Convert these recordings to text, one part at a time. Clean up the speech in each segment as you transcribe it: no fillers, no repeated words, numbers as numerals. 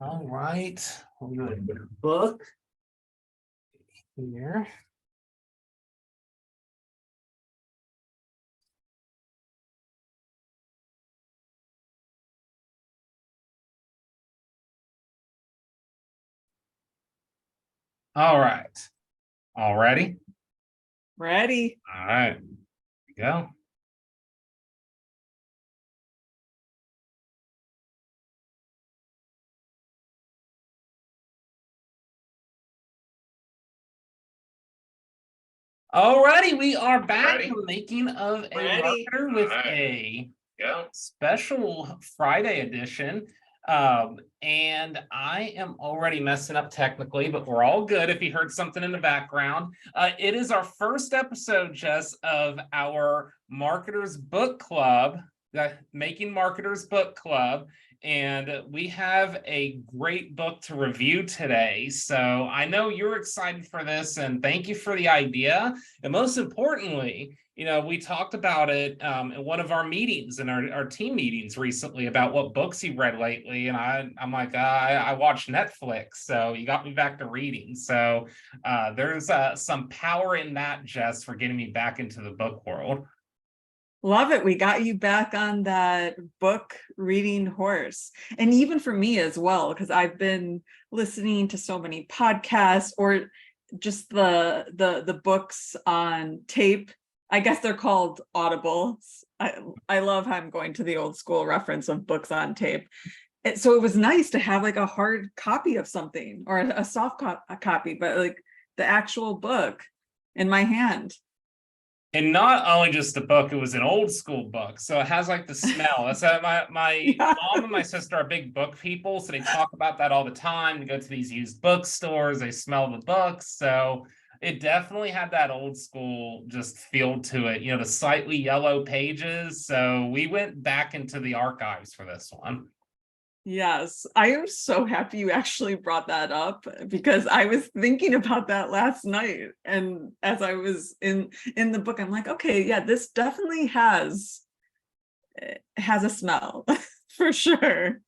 All right. We're going to get a book here. All right. All ready? Ready? All right. Here we go. Alrighty, we are back. Ready? The making of a Ready. marketer with All right. a Go. special Friday edition. And I am already messing up technically, but we're all good if you heard something in the background. It is our first episode, Jess, of our Marketers Book Club, the Making Marketers Book Club. And we have a great book to review today. So I know you're excited for this, and thank you for the idea. And most importantly, we talked about it in one of our meetings, in our team meetings recently, about what books you read lately. And I'm like, I watched Netflix, so you got me back to reading. So there's some power in that, Jess, for getting me back into the book world. Love it. We got you back on that book reading horse. And even for me as well, because I've been listening to so many podcasts or just the books on tape. I guess they're called audibles. I love how I'm going to the old school reference of books on tape. So it was nice to have like a hard copy of something or a soft copy, but like the actual book in my hand. And not only just the book, it was an old school book. So it has like the smell. That's my Yeah. mom and my sister are big book people. So they talk about that all the time. They go to these used bookstores, they smell the books. So it definitely had that old school just feel to it, the slightly yellow pages. So we went back into the archives for this one. Yes, I am so happy you actually brought that up because I was thinking about that last night. And as I was in the book, I'm like, okay, yeah, this definitely has a smell for sure.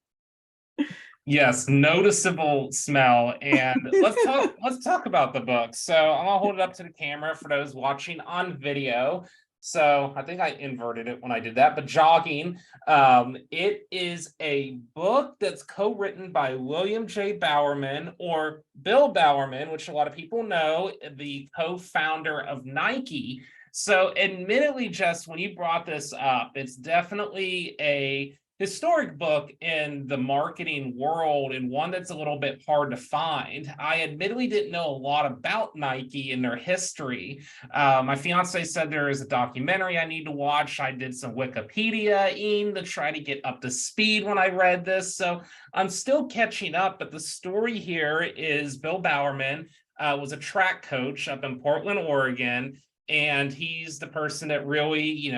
Yes, noticeable smell. And let's talk about the book. So I'm gonna hold it up to the camera for those watching on video. So I think I inverted it when I did that, but Jogging, it is a book that's co-written by William J. Bowerman, or Bill Bowerman, which a lot of people know, the co-founder of Nike. So admittedly, Jess, when you brought this up, it's definitely a historic book in the marketing world, and one that's a little bit hard to find. I admittedly didn't know a lot about Nike and their history. My fiance said there is a documentary I need to watch. I did some Wikipedia-ing to try to get up to speed when I read this. So I'm still catching up, but the story here is Bill Bowerman was a track coach up in Portland, Oregon, and he's the person that really,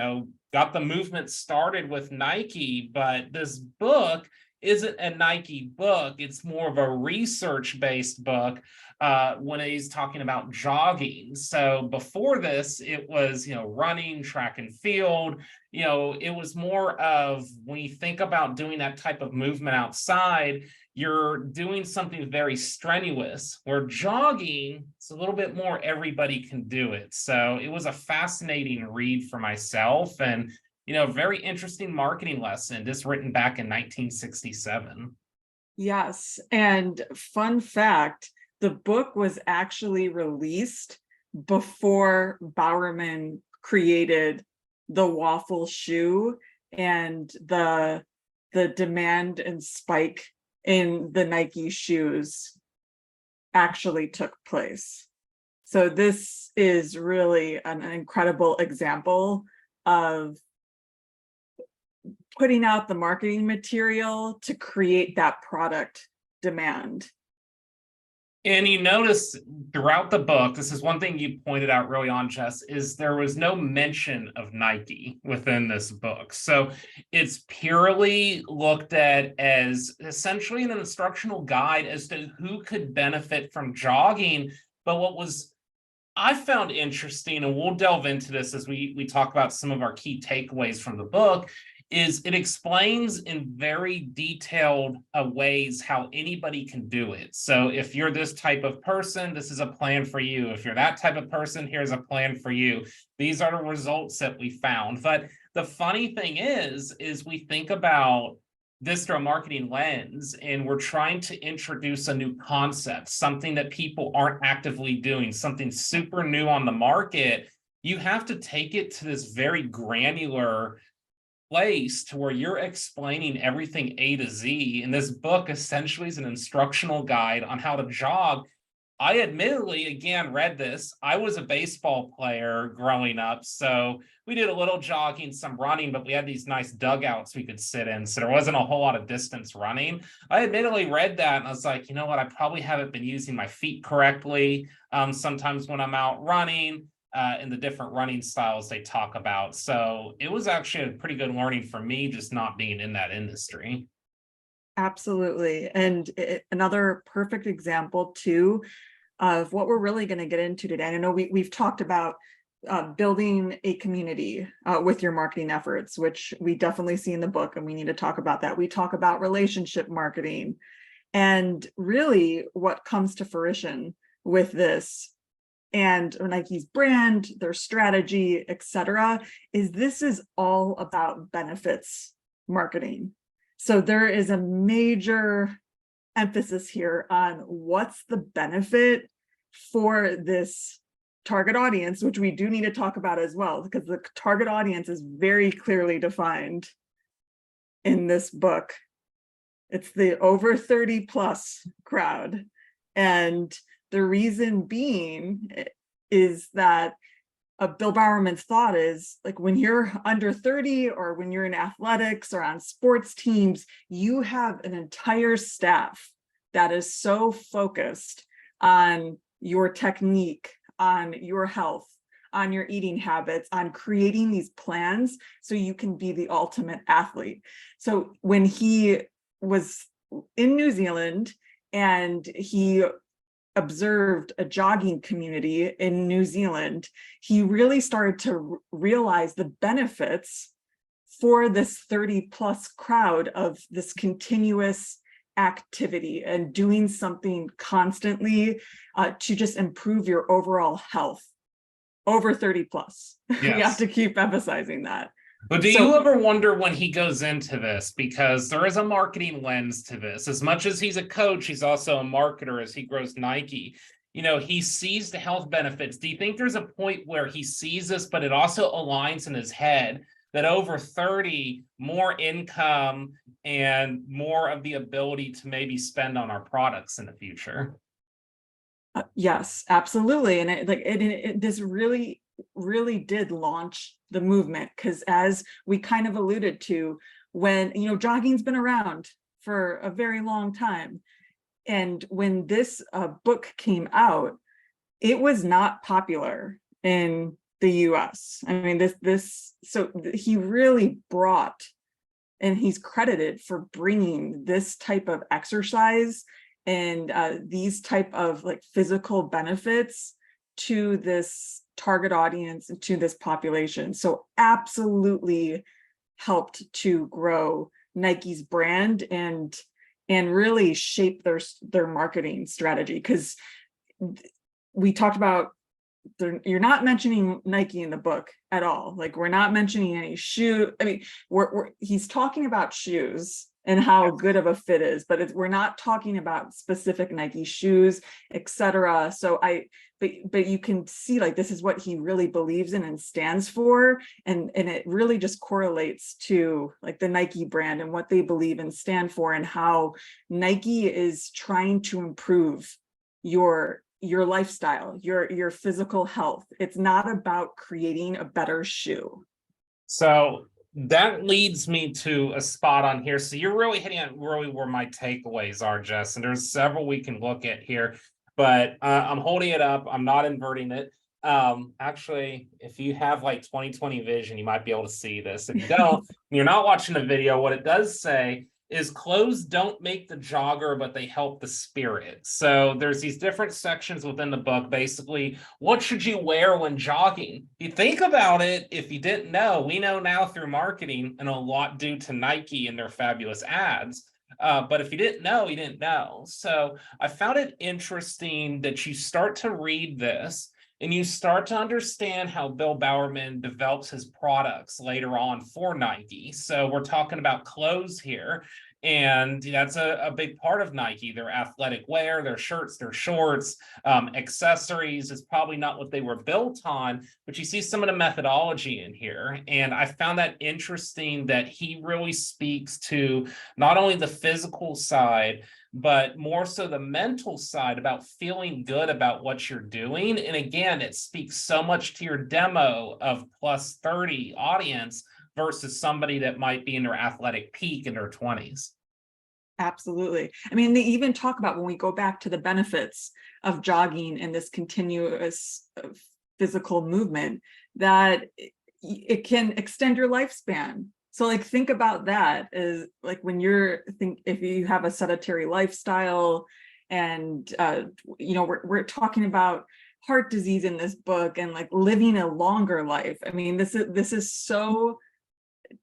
got the movement started with Nike. But this book isn't a Nike book. It's more of a research-based book when he's talking about jogging. So before this, it was, running, track and field. It was more of, when you think about doing that type of movement outside, you're doing something very strenuous, where jogging, it's a little bit more everybody can do it. So it was a fascinating read for myself, and very interesting marketing lesson, just written back in 1967. Yes, and fun fact, the book was actually released before Bowerman created the waffle shoe, and the demand and spike in the Nike shoes actually took place. So this is really an incredible example of putting out the marketing material to create that product demand. And you notice throughout the book, this is one thing you pointed out early on, Jess, is there was no mention of Nike within this book. So it's purely looked at as essentially an instructional guide as to who could benefit from jogging. But what was I found interesting, and we'll delve into this as we talk about some of our key takeaways from the book, is it explains in very detailed ways how anybody can do it. So if you're this type of person, this is a plan for you. If you're that type of person, here's a plan for you. These are the results that we found. But the funny thing is we think about this through a marketing lens, and we're trying to introduce a new concept, something that people aren't actively doing, something super new on the market. You have to take it to this very granular place to where you're explaining everything A to Z. And this book essentially is an instructional guide on how to jog. I admittedly, again, read this. I was a baseball player growing up, so we did a little jogging, some running, but we had these nice dugouts we could sit in, so there wasn't a whole lot of distance running. I admittedly read that, and I was like, you know what? I probably haven't been using my feet correctly. Sometimes when I'm out running, in the different running styles they talk about. So it was actually a pretty good learning for me, just not being in that industry. Absolutely. And another perfect example too of what we're really going to get into today. And I know we've talked about building a community with your marketing efforts, which we definitely see in the book, and we need to talk about that. We talk about relationship marketing, and really what comes to fruition with this and Nike's brand, their strategy, etc., this is all about benefits marketing. So there is a major emphasis here on what's the benefit for this target audience, which we do need to talk about as well, because the target audience is very clearly defined in this book. It's the over 30 plus crowd. And the reason being is that Bill Bowerman's thought is, like, when you're under 30 or when you're in athletics or on sports teams, you have an entire staff that is so focused on your technique, on your health, on your eating habits, on creating these plans so you can be the ultimate athlete. So when he was in New Zealand and he observed a jogging community in New Zealand, he really started to realize the benefits for this 30 plus crowd of this continuous activity and doing something constantly to just improve your overall health over 30 plus. Yes. We have to keep emphasizing that. But do you ever wonder when he goes into this, because there is a marketing lens to this, as much as he's a coach, he's also a marketer as he grows Nike. You know, he sees the health benefits. Do you think there's a point where he sees this, but it also aligns in his head that over 30, more income and more of the ability to maybe spend on our products in the future? Yes, absolutely. And this really did launch the movement, because as we kind of alluded to, when, you know, jogging's been around for a very long time. And when this book came out, it was not popular in the US. I mean, so he really brought, and he's credited for bringing this type of exercise and these type of like physical benefits to this target audience and to this population. So absolutely helped to grow Nike's brand and really shape their marketing strategy. Because we talked about, you're not mentioning Nike in the book at all. Like, we're not mentioning any shoe. I mean, he's talking about shoes and how good of a fit is, but we're not talking about specific Nike shoes, etc. So but you can see, like, this is what he really believes in and stands for, and it really just correlates to like the Nike brand and what they believe and stand for, and how Nike is trying to improve your lifestyle, your physical health. It's not about creating a better shoe. So that leads me to a spot on here. So you're really hitting on really where my takeaways are, Jess, and there's several we can look at here, but I'm holding it up. I'm not inverting it. Actually, if you have like 20/20 vision, you might be able to see this. If you don't, you're not watching the video. What it does say is clothes don't make the jogger, but they help the spirit. So there's these different sections within the book. Basically, what should you wear when jogging? You think about it, if you didn't know, we know now through marketing, and a lot due to Nike and their fabulous ads. But if you didn't know, you didn't know. So I found it interesting that you start to read this and you start to understand how Bill Bowerman develops his products later on for Nike. So we're talking about clothes here. And that's a big part of Nike. Their athletic wear, their shirts, their shorts, accessories is probably not what they were built on, but you see some of the methodology in here. And I found that interesting that he really speaks to not only the physical side, but more so the mental side about feeling good about what you're doing. And again, it speaks so much to your demo of plus 30 audience versus somebody that might be in their athletic peak in their 20s. Absolutely. I mean, they even talk about, when we go back to the benefits of jogging and this continuous physical movement, that it can extend your lifespan. So like, think about that as like when if you have a sedentary lifestyle, and we're talking about heart disease in this book and like living a longer life. I mean, this is so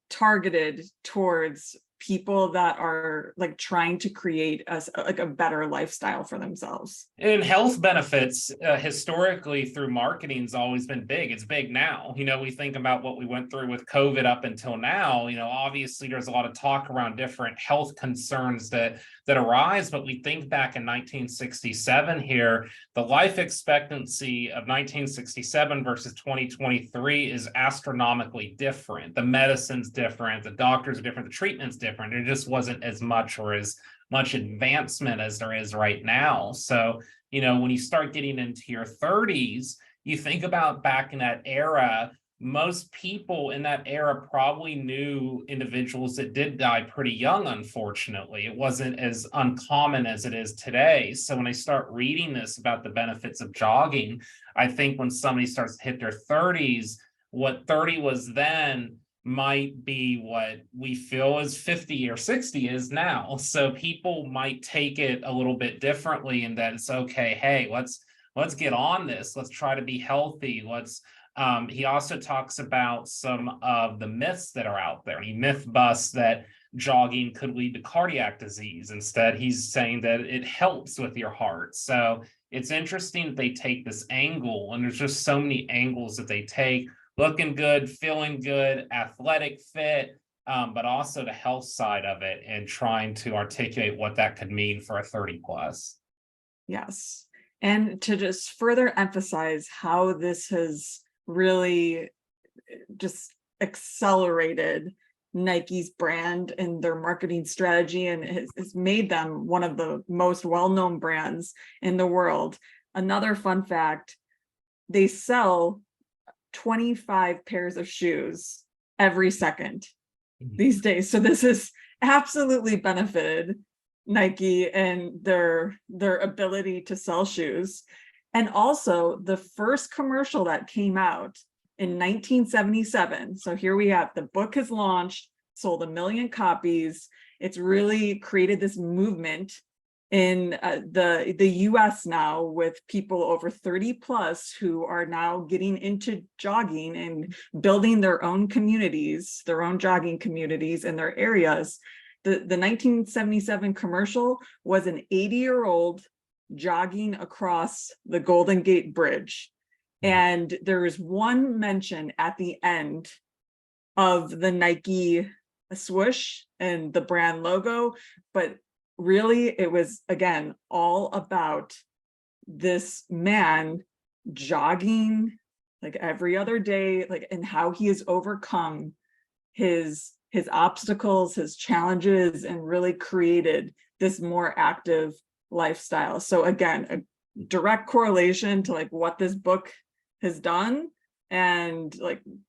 targeted towards people that are like trying to create a better lifestyle for themselves. And health benefits historically through marketing has always been big. It's big now. We think about what we went through with COVID up until now. Obviously there's a lot of talk around different health concerns that arise, but we think back in 1967 here, the life expectancy of 1967 versus 2023 is astronomically different. The medicine's different, the doctors are different, the treatment's different. There just wasn't as much or as much advancement as there is right now. So, when you start getting into your 30s, you think about back in that era, most people in that era probably knew individuals that did die pretty young, unfortunately. It wasn't as uncommon as it is today. So when I start reading this about the benefits of jogging, I think when somebody starts to hit their 30s, what 30 was then might be what we feel is 50 or 60 is now. So people might take it a little bit differently in that it's okay, hey, let's get on this. Let's try to be healthy. He also talks about some of the myths that are out there. He myth busts that jogging could lead to cardiac disease. Instead, he's saying that it helps with your heart. So it's interesting that they take this angle, and there's just so many angles that they take. Looking good, feeling good, athletic fit, but also the health side of it and trying to articulate what that could mean for a 30 plus. Yes. And to just further emphasize how this has really just accelerated Nike's brand and their marketing strategy, and has made them one of the most well-known brands in the world. Another fun fact, they sell 25 pairs of shoes every second these days. So this has absolutely benefited Nike and their ability to sell shoes. And also the first commercial that came out in 1977. So here we have, the book has launched, sold 1 million copies. It's really created this movement in the US now, with people over 30 plus who are now getting into jogging and building their own communities, their own jogging communities in their areas. The 1977 commercial was an 80-year-old jogging across the Golden Gate Bridge. And there is one mention at the end of the Nike swoosh and the brand logo, but really it was, again, all about this man jogging like every other day, like, and how he has overcome his obstacles, his challenges, and really created this more active lifestyle. So again, a direct correlation to like what this book has done, and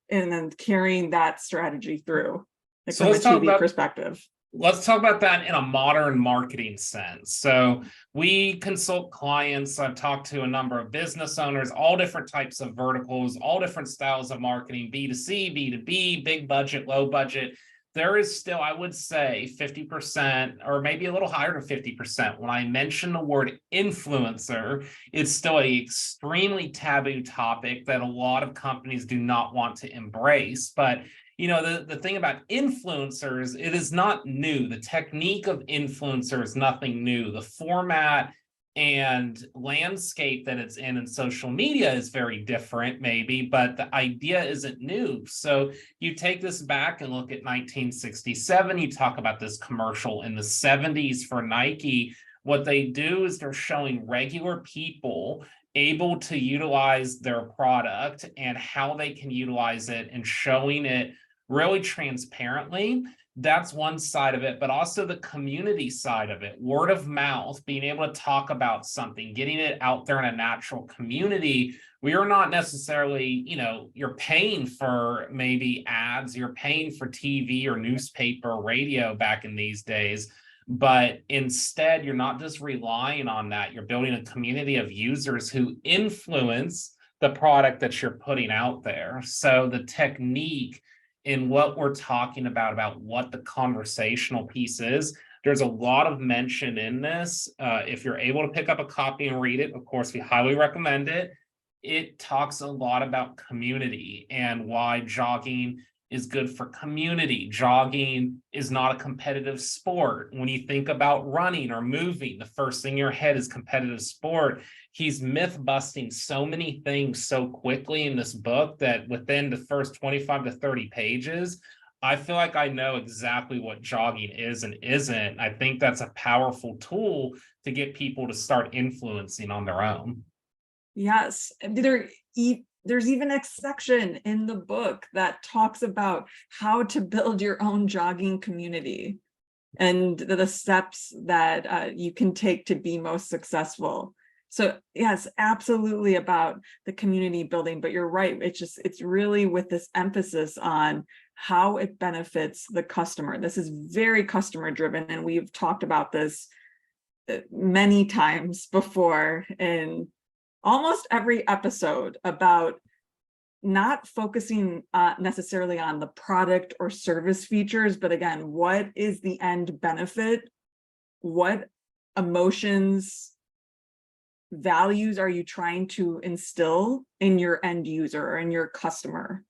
then carrying that strategy through, like, so from a TV perspective. Let's talk about that in a modern marketing sense. So we consult clients. I've talked to a number of business owners, all different types of verticals, all different styles of marketing, B2C, B2B, big budget, low budget. there is still, I would say, 50% or maybe a little higher than 50%. When I mention the word influencer, it's still an extremely taboo topic that a lot of companies do not want to embrace. But the thing about influencers, it is not new. The technique of influencer is nothing new. The format and landscape that it's in social media is very different, maybe, but the idea isn't new. So you take this back and look at 1967, you talk about this commercial in the 70s for Nike. What they do is they're showing regular people able to utilize their product and how they can utilize it and showing it really transparently. That's one side of it, but also the community side of it, word of mouth, being able to talk about something, getting it out there in a natural community. We are not necessarily, you're paying for maybe ads, you're paying for TV or newspaper or radio back in these days, but instead you're not just relying on that. You're building a community of users who influence the product that you're putting out there. So the technique in what we're talking about what the conversational piece is, there's a lot of mention in this. If you're able to pick up a copy and read it, of course, we highly recommend it. It talks a lot about community and why jogging is good for community. Jogging is not a competitive sport. When you think about running or moving, the first thing in your head is competitive sport. He's myth busting so many things so quickly in this book that within the first 25 to 30 pages, I feel like I know exactly what jogging is and isn't. I think that's a powerful tool to get people to start influencing on their own. Yes, there's even a section in the book that talks about how to build your own jogging community and the steps that you can take to be most successful. So yes, absolutely about the community building, but you're right. It's really with this emphasis on how it benefits the customer. This is very customer driven, and we've talked about this many times before in almost every episode about not focusing necessarily on the product or service features, but again, what is the end benefit? What emotions, values are you trying to instill in your end user or in your customer?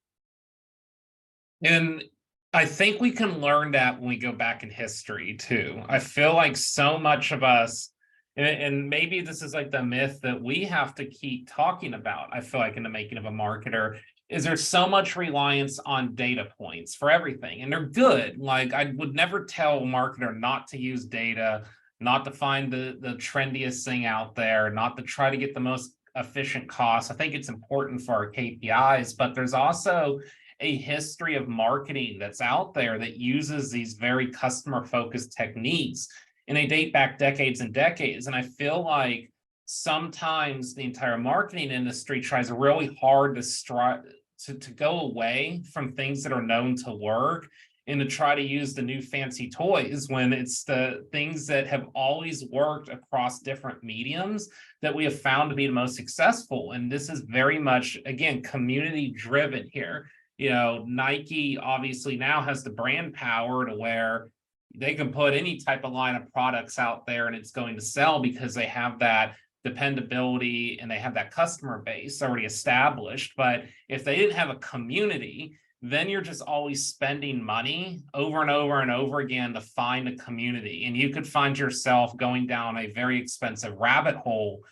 And I think we can learn that when we go back in history too. I feel like so much of us, and maybe this is like the myth that we have to keep talking about, I feel like in the making of a marketer, is there's so much reliance on data points for everything. And they're good. Like I would never tell a marketer not to use data, not to find the trendiest thing out there, not to try to get the most efficient cost. I think it's important for our KPIs, but there's also a history of marketing that's out there that uses these very customer focused techniques, and they date back decades and decades. And I feel like sometimes the entire marketing industry tries really hard to go away from things that are known to work and to try to use the new fancy toys when it's the things that have always worked across different mediums that we have found to be the most successful. And this is very much, again, community driven here. Nike obviously now has the brand power to where they can put any type of line of products out there and it's going to sell because they have that dependability and they have that customer base already established. But if they didn't have a community, then you're just always spending money over and over and over again to find a community. And you could find yourself going down a very expensive rabbit hole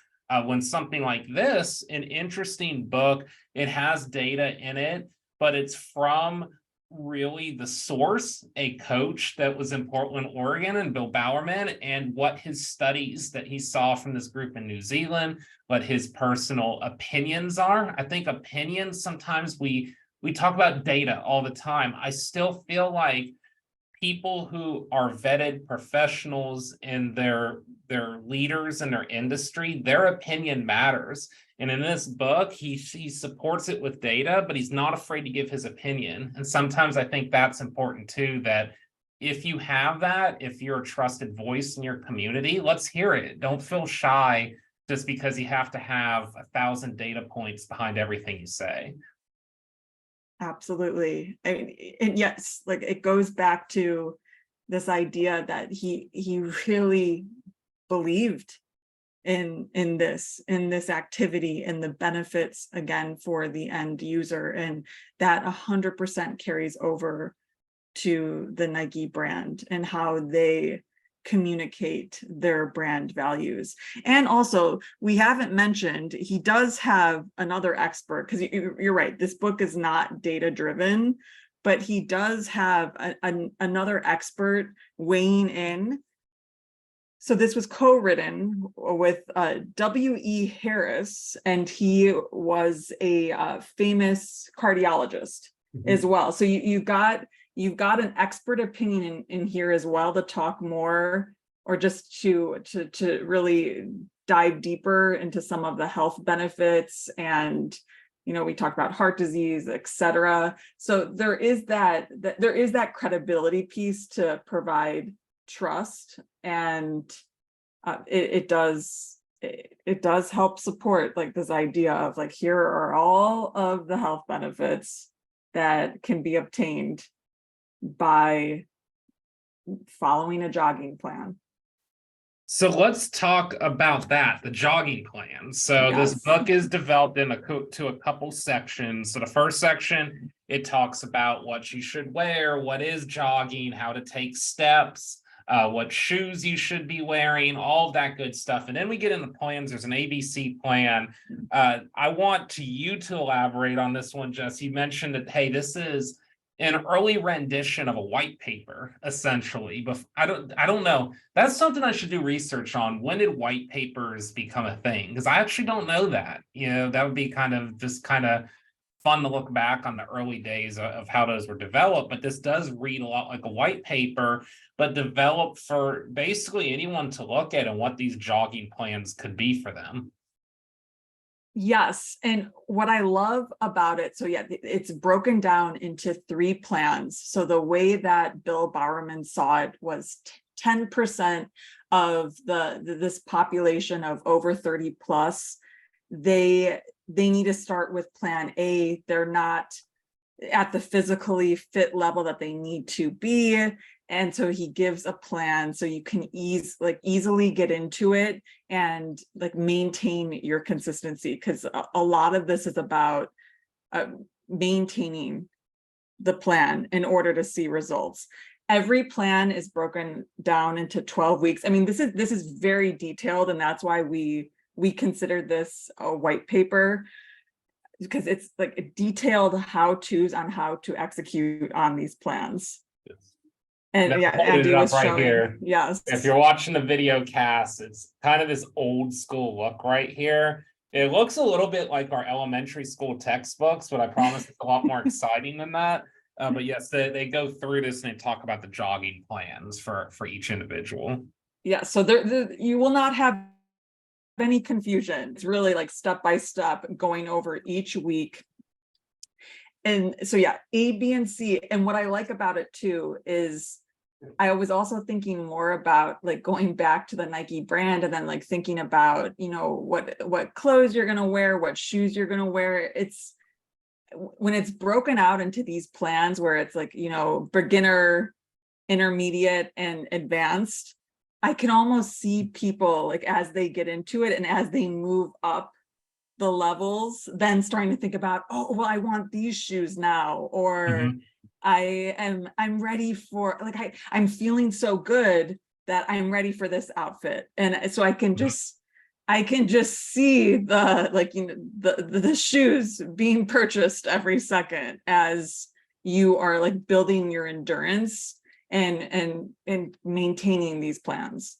when something like this, an interesting book, it has data in it, but it's from really the source, a coach that was in Portland, Oregon, and Bill Bowerman, and what his studies that he saw from this group in New Zealand, what his personal opinions are. I think opinions, sometimes we talk about data all the time. I still feel like people who are vetted professionals and their leaders in their industry, their opinion matters. And in this book, he supports it with data, but he's not afraid to give his opinion. And sometimes I think that's important too, that if you have that, if you're a trusted voice in your community, let's hear it. Don't feel shy just because you have to have 1,000 data points behind everything you say. Absolutely. I mean, and yes, like it goes back to this idea that he really believed in this activity and the benefits again for the end user, and that 100% carries over to the Nike brand and how they communicate their brand values. And also, we haven't mentioned, he does have another expert, because you're right, this book is not data driven, but he does have another expert weighing in. So this was co-written with W.E. Harris, and he was a famous cardiologist as well. So you've got an expert opinion in here as well to talk more, or just to really dive deeper into some of the health benefits. And we talked about heart disease, etc. So there is that credibility piece to provide trust, and it does help support like this idea of like, here are all of the health benefits that can be obtained by following a jogging plan. So let's talk about that, the jogging plan. So this Yes. book is developed to a couple sections. So the first section, it talks about what you should wear, what is jogging, how to take steps, what shoes you should be wearing, all of that good stuff. And then we get into plans. There's an ABC plan. I want you to elaborate on this one, Jess. You mentioned that, hey, this is an early rendition of a white paper, essentially. But I don't know. That's something I should do research on. When did white papers become a thing? Because I actually don't know that. That would be kind of fun to look back on the early days of how those were developed. But this does read a lot like a white paper, but developed for basically anyone to look at and what these jogging plans could be for them. Yes. And what I love about it, so yeah, it's broken down into 3 plans. So the way that Bill Bowerman saw it was 10% of this population of over 30 plus, they need to start with plan A. They're not at the physically fit level that they need to be. And so he gives a plan so you can easily get into it and like maintain your consistency, because a lot of this is about maintaining the plan in order to see results. Every plan is broken down into 12 weeks. I mean, this is very detailed, and that's why we consider this a white paper, because it's like a detailed how-tos on how to execute on these plans. And yeah, Andy was showing here. Yes. If you're watching the video cast, it's kind of this old school look right here. It looks a little bit like our elementary school textbooks, but I promise it's a lot more exciting than that. But yes, they go through this and they talk about the jogging plans for each individual. Yeah, so there you will not have any confusion. It's really like step by step going over each week. And so yeah, A, B, and C. And what I like about it too is I was also thinking more about like going back to the Nike brand, and then like thinking about, what clothes you're going to wear, what shoes you're going to wear. It's when it's broken out into these plans where it's like, beginner, intermediate, and advanced, I can almost see people like as they get into it and as they move up the levels, then starting to think about, oh, well, I want these shoes now, or I'm ready for, like, I'm feeling so good that I'm ready for this outfit. And so I can just see the shoes being purchased every second as you are like building your endurance and maintaining these plans.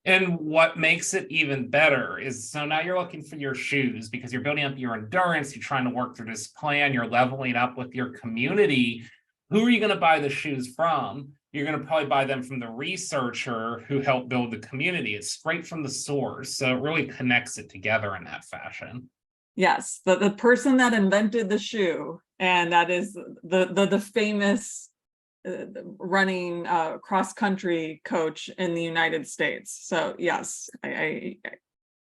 And what makes it even better is, so now you're looking for your shoes because you're building up your endurance, you're trying to work through this plan, you're leveling up with your community. Who are you going to buy the shoes from? You're going to probably buy them from the researcher who helped build the community. It's straight from the source. So it really connects it together in that fashion. Yes, the person that invented the shoe, and that is the famous running cross country coach in the United States. So yes, I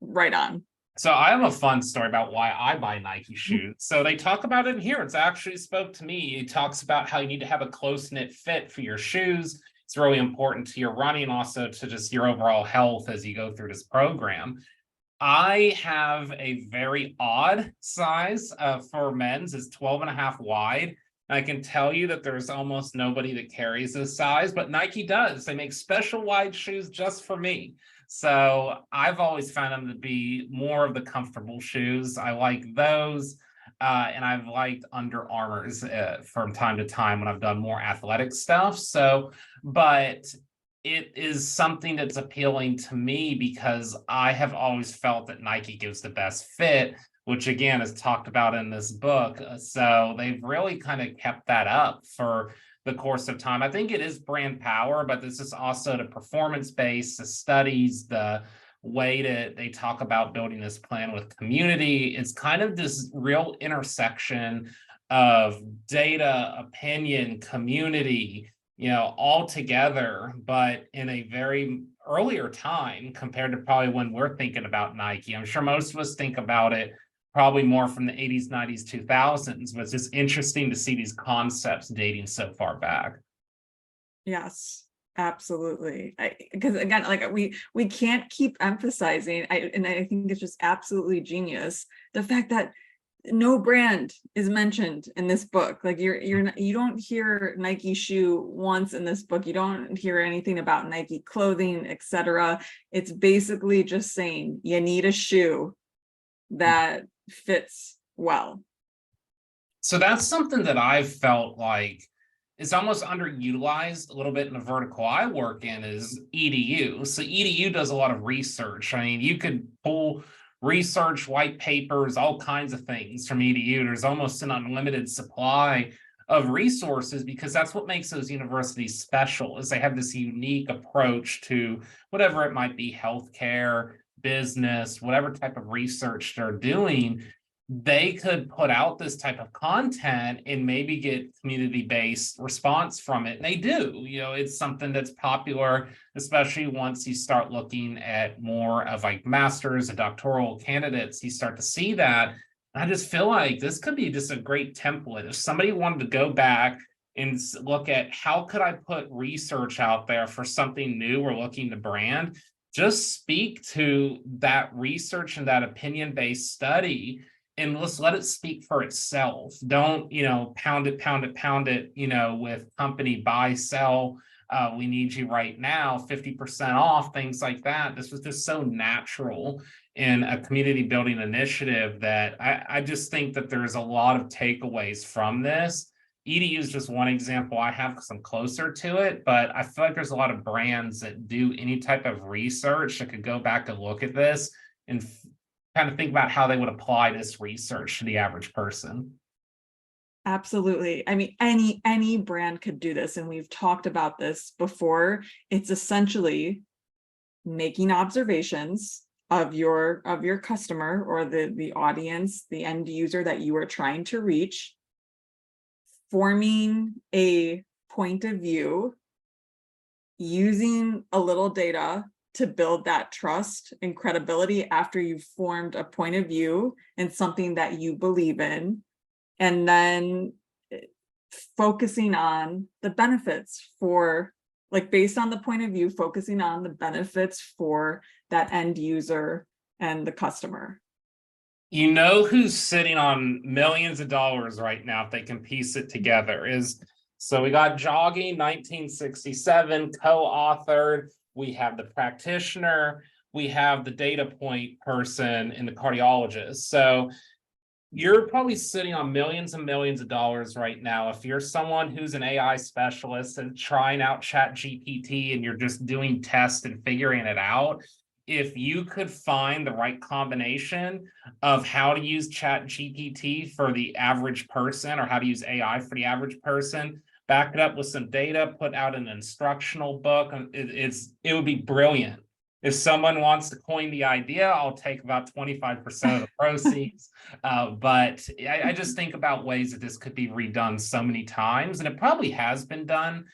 right on. So I have a fun story about why I buy Nike shoes. So they talk about it in here. It's actually spoke to me. It talks about how you need to have a close-knit fit for your shoes. It's really important to your running, also to just your overall health as you go through this program. I have a very odd size for men's. It's 12 and a half wide. I can tell you that there's almost nobody that carries this size, but Nike does. They make special wide shoes just for me. So I've always found them to be more of the comfortable shoes. I like those. And I've liked Under Armours from time to time when I've done more athletic stuff. So, but it is something that's appealing to me because I have always felt that Nike gives the best fit, which again is talked about in this book. So they've really kind of kept that up for the course of time. I think it is brand power, but this is also the performance base, the studies, the way that they talk about building this plan with community. It's kind of this real intersection of data, opinion, community, all together, but in a very earlier time compared to probably when we're thinking about Nike. I'm sure most of us think about it probably more from the 80s, 90s, 2000s, but it's just interesting to see these concepts dating so far back. Yes, absolutely. Because again, like we can't keep emphasizing, and I think it's just absolutely genius, the fact that no brand is mentioned in this book. Like you don't hear Nike shoe once in this book. You don't hear anything about Nike clothing, etc. It's basically just saying you need a shoe that fits well. So that's something that I've felt like is almost underutilized a little bit in the vertical I work in is EDU. So EDU does a lot of research. I mean, you could pull research, white papers, all kinds of things from EDU. There's almost an unlimited supply of resources because that's what makes those universities special is they have this unique approach to whatever it might be, healthcare, business, whatever type of research they're doing. They could put out this type of content and maybe get community-based response from it. And they do, it's something that's popular, especially once you start looking at more of like masters and doctoral candidates, you start to see that. And I just feel like this could be just a great template. If somebody wanted to go back and look at how could I put research out there for something new we're looking to brand, just speak to that research and that opinion-based study and let's let it speak for itself. Don't, pound it, with company buy, sell, we need you right now, 50% off, things like that. This was just so natural in a community building initiative that I just think that there's a lot of takeaways from this. EDU is just one example I have because I'm closer to it, but I feel like there's a lot of brands that do any type of research that could go back and look at this and kind of think about how they would apply this research to the average person. Absolutely. I mean, any brand could do this, and we've talked about this before. It's essentially making observations of your customer or the audience, the end user that you are trying to reach, forming a point of view, using a little data to build that trust and credibility after you've formed a point of view and something that you believe in, and then focusing on the benefits for, like, based on the point of view, focusing on the benefits for that end user and the customer. You know who's sitting on millions of dollars right now if they can piece it together is, so we got Jogging 1967 co-authored, we have the practitioner, we have the data point person and the cardiologist. So you're probably sitting on millions and millions of dollars right now. If you're someone who's an AI specialist and trying out Chat GPT and you're just doing tests and figuring it out, if you could find the right combination of how to use Chat GPT for the average person or how to use AI for the average person, back it up with some data, put out an instructional book, it would be brilliant. If someone wants to coin the idea, I'll take about 25% of the proceeds. But I just think about ways that this could be redone so many times, and it probably has been done.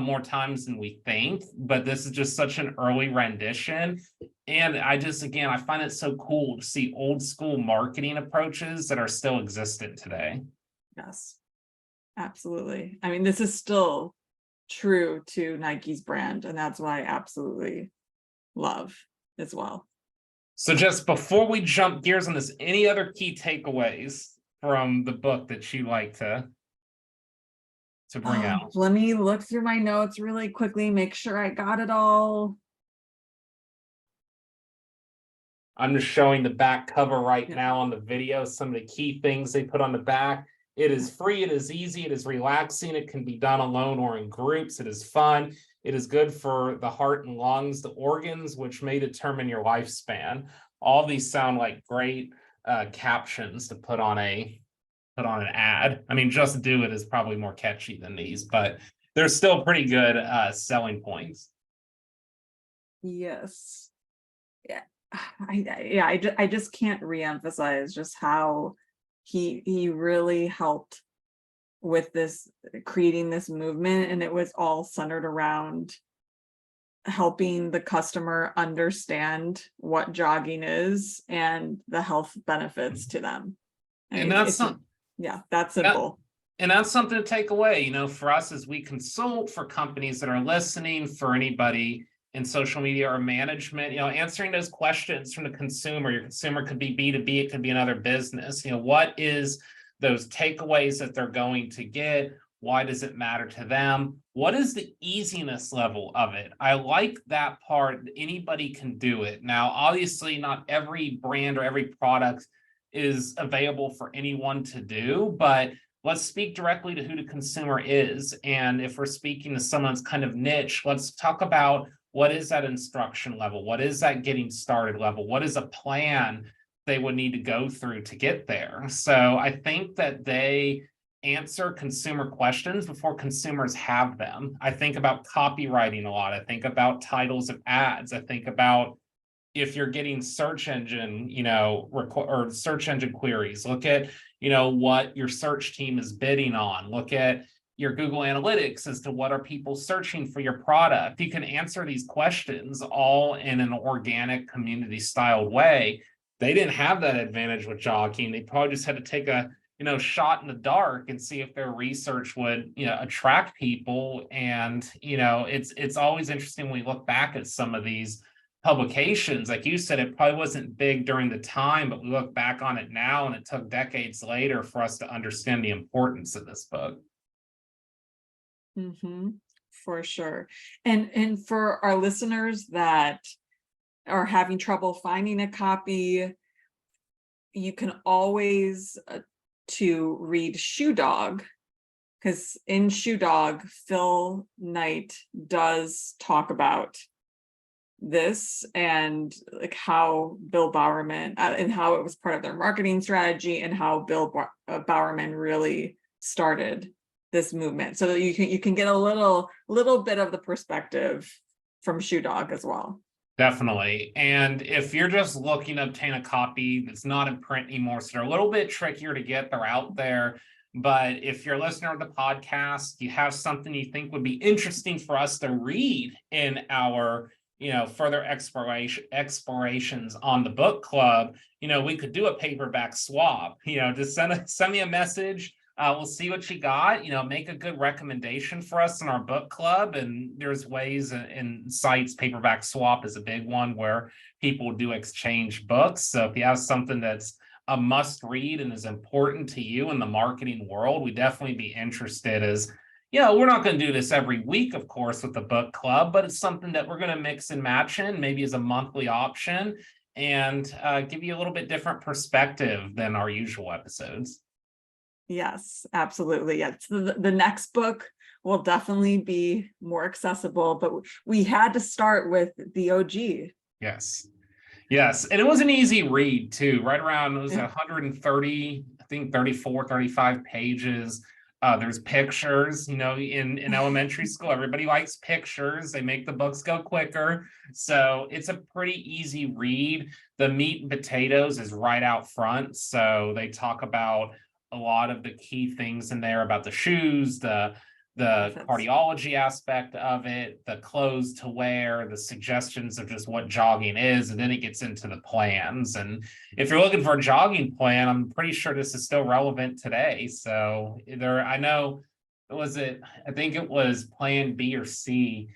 more times than we think, but this is just such an early rendition. And again, I find it so cool to see old school marketing approaches that are still existent today. Yes, absolutely. I mean, this is still true to Nike's brand, and that's what I absolutely love as well. So just before we jump gears on this, any other key takeaways from the book that you like to bring out? Let me look through my notes really quickly, make sure I got it all. I'm just showing the back cover right Yeah. now on the video, some of the key things they put on the back. It is free, it is easy, it is relaxing, it can be done alone or in groups, it is fun, it is good for the heart and lungs, the organs, which may determine your lifespan. All these sound like great captions to put on an ad. I mean, just do it is probably more catchy than these, but they're still pretty good selling points. Yes. Yeah. I just can't reemphasize just how he really helped with this, creating this movement, and it was all centered around helping the customer understand what jogging is and the health benefits to them. And that's that's simple. And that's something to take away, for us as we consult, for companies that are listening, for anybody in social media or management, answering those questions from the consumer. Your consumer could be B2B, it could be another business. What is those takeaways that they're going to get? Why does it matter to them? What is the easiness level of it? I like that part. Anybody can do it. Now, obviously, not every brand or every product is available for anyone to do, but let's speak directly to who the consumer is. And if we're speaking to someone that's kind of niche, let's talk about what is that instruction level? What is that getting started level? What is a plan they would need to go through to get there? So I think that they answer consumer questions before consumers have them. I think about copywriting a lot. I think about titles of ads. I think about if you're getting search engine, or search engine queries, look at, what your search team is bidding on. Look at your Google Analytics as to what are people searching for your product. You can answer these questions all in an organic, community styled way. They didn't have that advantage with jogging. They probably just had to take a shot in the dark and see if their research would attract people. And it's always interesting when we look back at some of these publications. Like you said, it probably wasn't big during the time, but we look back on it now, and it took decades later for us to understand the importance of this book. For sure. And for our listeners that are having trouble finding a copy, you can always to read Shoe Dog, because in Shoe Dog, Phil Knight does talk about this and like how Bill Bowerman and how it was part of their marketing strategy, and how Bill Bowerman really started this movement, so that you can get a little bit of the perspective from Shoe Dog as well. Definitely. And if you're just looking to obtain a copy that's not in print anymore, so they're a little bit trickier to get, they're out there. But if you're a listener of the podcast, you have something you think would be interesting for us to read in our further explorations on the book club, we could do a paperback swap. Just send me a message. We'll see what you got, make a good recommendation for us in our book club. And there's ways and sites, paperback swap is a big one, where people do exchange books. So if you have something that's a must read and is important to you in the marketing world, we definitely be interested. As we're not going to do this every week, of course, with the book club, but it's something that we're going to mix and match in, maybe as a monthly option, and give you a little bit different perspective than our usual episodes. Yes, absolutely. Yes. The next book will definitely be more accessible, but we had to start with the OG. Yes. And it was an easy read too, right around, it was 130, I think 34, 35 pages. There's pictures, in elementary school, everybody likes pictures. They make the books go quicker. So it's a pretty easy read. The meat and potatoes is right out front. So they talk about a lot of the key things in there about the shoes, the the Benefits. cardiology aspect of it, the clothes to wear, the suggestions of just what jogging is, and then it gets into the plans. And if you're looking for a jogging plan, I'm pretty sure this is still relevant today. So there, I know, I think it was plan B or C.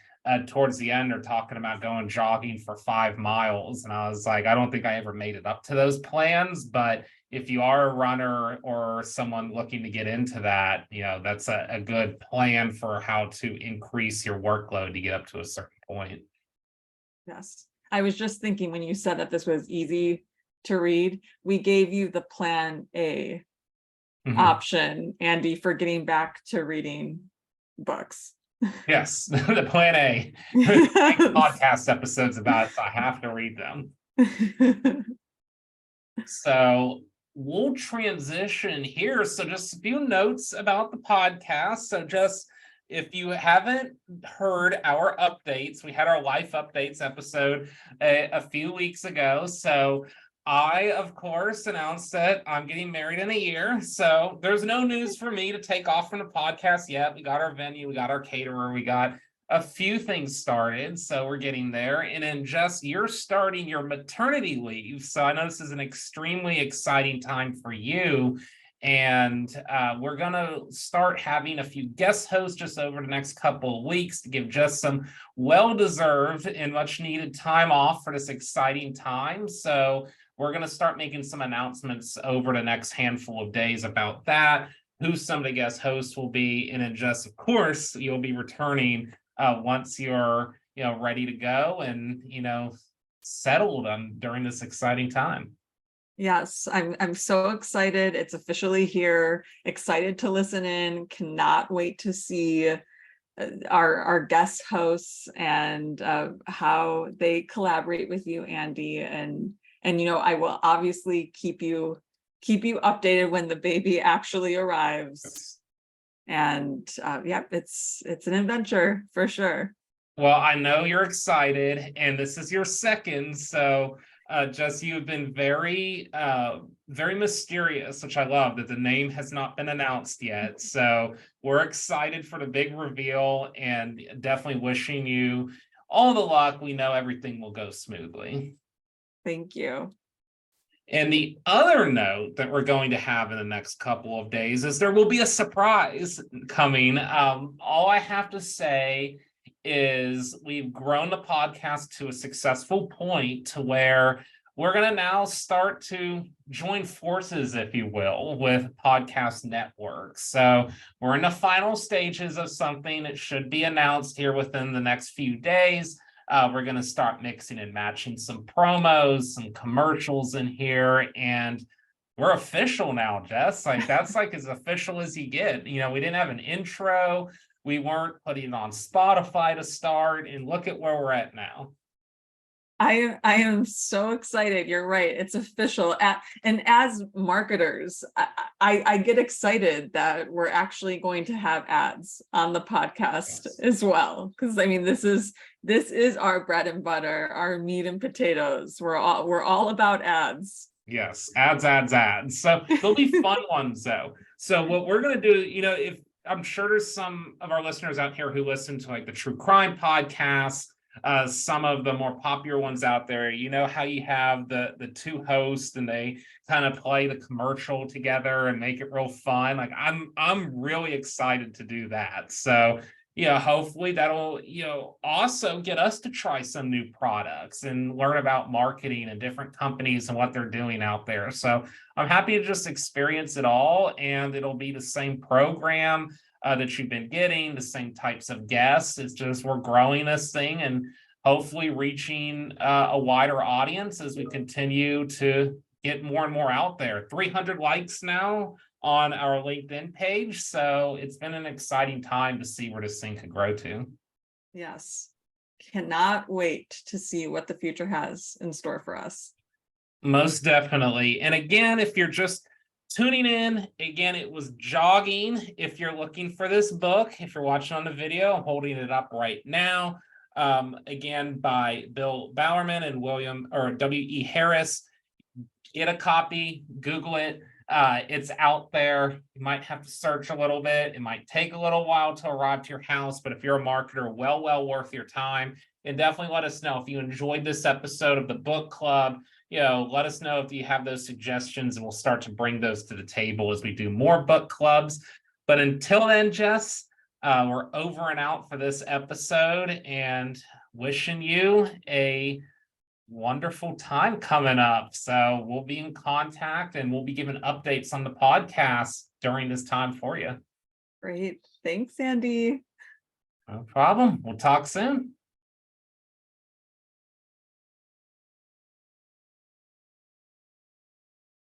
Towards the end, they're talking about going jogging for 5 miles. And I was like, I don't think I ever made it up to those plans, but if you are a runner or someone looking to get into that, that's a good plan for how to increase your workload to get up to a certain point. Yes. I was just thinking when you said that this was easy to read, we gave you the plan A option, Andy, for getting back to reading books. Yes, the plan A. Podcast episodes about it, so I have to read them. So we'll transition here. So just a few notes about the podcast. So just if you haven't heard our updates, we had our life updates episode a few weeks ago. So I, of course, announced that I'm getting married in a year. So there's no news for me to take off from the podcast yet. We got our venue, we got our caterer, we got a few things started. So we're getting there. And then just you're starting your maternity leave. So I know this is an extremely exciting time for you. And we're going to start having a few guest hosts just over the next couple of weeks to give just some well-deserved and much-needed time off for this exciting time. So we're going to start making some announcements over the next handful of days about that, who some of the guest hosts will be. And then just, of course, you'll be returning once you're, ready to go and, settled during this exciting time. Yes, I'm so excited. It's officially here. Excited to listen in. Cannot wait to see our guest hosts and how they collaborate with you, Andy. And I will obviously keep you updated when the baby actually arrives. And it's an adventure for sure. Well, I know you're excited, and this is your second, so Jess, you've been very, very mysterious, which I love that the name has not been announced yet. So we're excited for the big reveal and definitely wishing you all the luck. We know everything will go smoothly. Thank you. And the other note that we're going to have in the next couple of days is there will be a surprise coming. All I have to say is we've grown the podcast to a successful point to where we're going to now start to join forces, if you will, with podcast networks. So we're in the final stages of something that should be announced here within the next few days. We're going to start mixing and matching some promos, some commercials in here, and we're official now, Jess. That's as official as you get. We didn't have an intro. We weren't putting it on Spotify to start, and look at where we're at now. I am so excited. You're right. It's official. And as marketers, I get excited that we're actually going to have ads on the podcast as well. Because this is our bread and butter, our meat and potatoes. We're all about ads. Yes, ads. So there'll be fun ones though. So what we're gonna do, if I'm sure there's some of our listeners out here who listen to the true crime podcasts. Some of the more popular ones out there, how you have the two hosts and they kind of play the commercial together and make it real fun. I'm really excited to do that. So hopefully that'll also get us to try some new products and learn about marketing and different companies and what they're doing out there. So I'm happy to just experience it all, and it'll be the same program that you've been getting, the same types of guests. It's just we're growing this thing and hopefully reaching a wider audience as we continue to get more and more out there. 300 likes now on our LinkedIn page. So it's been an exciting time to see where this thing could grow to. Yes. Cannot wait to see what the future has in store for us. Most definitely. And again, if you're just tuning in, again, it was Jogging. If you're looking for this book, if you're watching on the video, I'm holding it up right now. Again, by Bill Bowerman and W.E. Harris. Get a copy, Google it. It's out there. You might have to search a little bit. It might take a little while to arrive to your house, but if you're a marketer, well worth your time. And definitely let us know if you enjoyed this episode of the book club. Let us know if you have those suggestions, and we'll start to bring those to the table as we do more book clubs. But until then, Jess, we're over and out for this episode, and wishing you a wonderful time coming up. So we'll be in contact, and we'll be giving updates on the podcast during this time for you. Great. Thanks, Andy. No problem. We'll talk soon.